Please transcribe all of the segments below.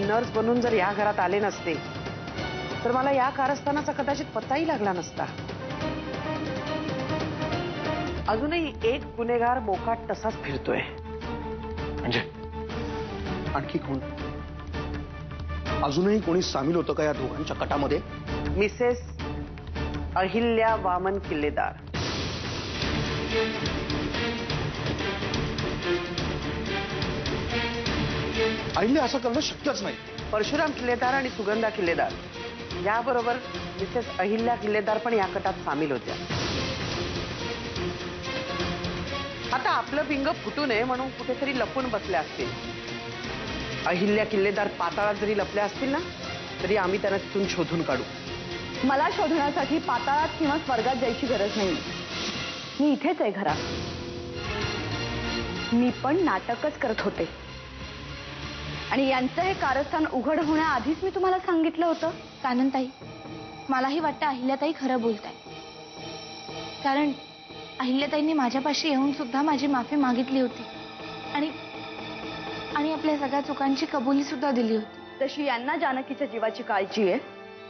Nurse बनून जर या घरात आले नसते तर मला या कारस्थानाचा कदाचित पत्ताही लागला नसता। अजूनही एक गुन्हेगार मोकाट तसाच फिरतोय। म्हणजे आणखी कोण? अजूनही कोणी सामील होतं का या दोघांच्या कटामध्ये? मिसेस अहिल्या वामन किल्लेदार। अहिल्या असं करणं शक्यच नाही। परशुराम किल्लेदार आणि सुगंधा किल्लेदार याबरोबर मिसेस अहिल्या किल्लेदार पण या कटात सामील होत्या। आता आपलं बिंग फुटू नये म्हणून कुठेतरी लपून बसल्या असतील। अहिल्या किल्लेदार पाताळात जरी लपल्या असतील ना तरी आम्ही त्यांना तिथून शोधून काढू। मला शोधण्यासाठी पाताळात किंवा स्वर्गात जायची गरज नाही। मी इथेच आहे घरात। मी पण नाटकच करत होते आणि यांचं हे कारस्थान उघड होण्याआधीच मी तुम्हाला सांगितलं होतं। काननताई, मलाही वाटतं अहिल्याताई खरं बोलताय, कारण अहिल्याताईंनी माझ्यापाशी येऊन सुद्धा माझी माफी मागितली होती आणि आपल्या सगळ्या चुकांची कबुली सुद्धा दिली होती। जशी यांना जानकीच्या जीवाची काळजी आहे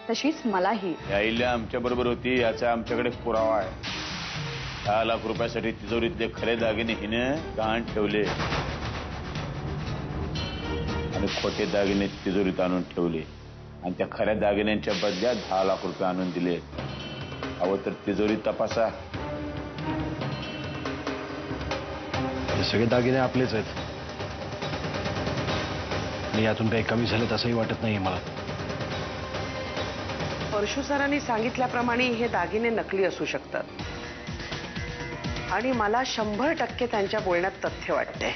तशीच मलाही। अहिल्या आमच्या बरोबर होती याचा आमच्याकडे पुरावा आहे। 10 लाख रुपयासाठी तिजोरीतले खरे दागिने हिने गहाण ठेवले आणि खोटे दागिने तिजोरीत आणून ठेवले आणि त्या खऱ्या दागिन्यांच्या बदल्यात 10 लाख रुपये आणून दिले। हवं तर तिजोरी तपासा। हे सगळे दागिने आपलेच आहेत आणि यातून काही कमी झालं तसंही वाटत नाही मला। परशु सरांनी सांगितल्याप्रमाणे हे दागिने नकली असू शकतात आणि मला 100% त्यांच्या बोलण्यात तथ्य वाटते।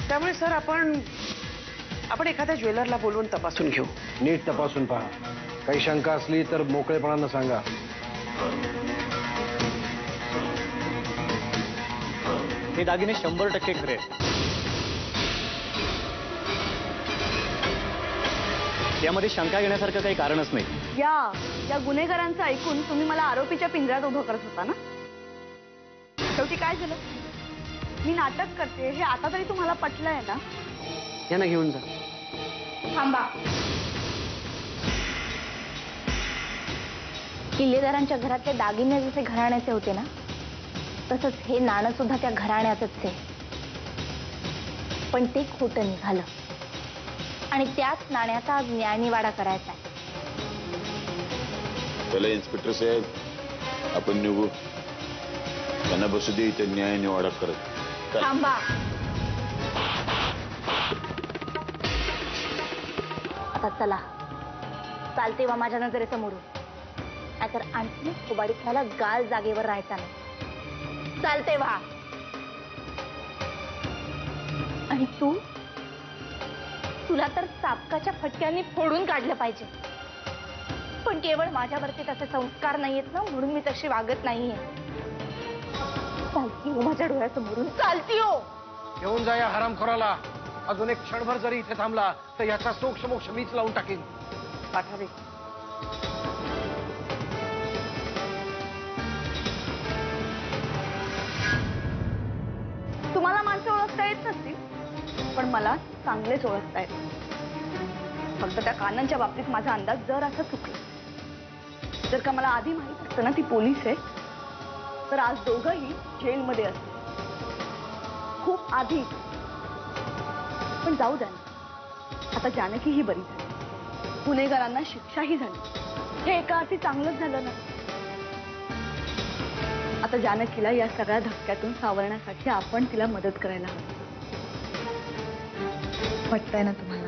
त्यामुळे सर आपण एखाद्या ज्वेलरला बोलवून तपासून घेऊ। नीट तपासून पहा, काही शंका असली तर मोकळेपणानं सांगा। हे दागिने 100% खरे। यामध्ये शंका घेण्यासारखं काही कारणच नाही। या गुन्हेगारांचं ऐकून तुम्ही मला आरोपीच्या पिंजऱ्यात उभं करत होता ना। शेवटी काय झालं? मी नाटक करते हे आता तरी तुम्हाला पटलंय ना? यांना घेऊन जा। थांबा। किल्लेदारांच्या घरातले दागिने जसे घराण्याचे होते ना तसंच हे नाणं सुद्धा त्या घराण्याचंच आहे, पण ते खोटं निघालं आणि त्याच नाण्याचा आज न्यायनिवाडा करायचा आहे। चला इन्स्पेक्टर साहेब, आपण निघू। त्यांना बसू दे इथे न्यायनिवाडा करत। थांबा। आता चला, चालते वा माझ्या नजरेसमोरून, नाहीतर आणखी खोबाडीत मला गाल जागेवर राहायचा नाही। चालते वा। आणि तुला तर चापकाच्या फटक्यांनी फोडून काढलं पाहिजे, पण केवळ माझ्यावरती तसे संस्कार नाहीयेत ना म्हणून मी तशी वागत नाहीये। चालती हो माझ्या डोळ्यासमोरून, चालती हो। घेऊन जा या हरामखोराला। अजून एक क्षणभर जरी इथे थांबला तर याचा सोक्ष मोक्ष मीच लावून टाकेन। पाठावे। तुम्हाला माणसं ओळखता येत नसतील पण मला चांगलेच ओळखता येत। फक्त त्या कानांच्या बाबतीत माझा अंदाज जर असं चुकला, जर का मला आधी माहित असतं ना ती पोलीस आहे तर आज दोघंही जेलमध्ये असते, खूप आधी। पण जाऊ द्या ना, आता जानकीही बरी झाली, गुन्हेगारांना शिक्षाही झाली, हे एका अर्थी चांगलंच झालं ना। आता जानकीला या सगळ्या धक्क्यातून सावरण्यासाठी आपण तिला मदत करायला हवी। वाटतंय ना तुम्हाला?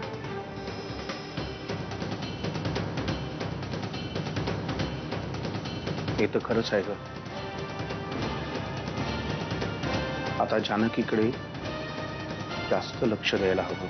हे तर खरंच आहे ग। आता जानकीकडे जास्त लक्ष द्यायला हवं।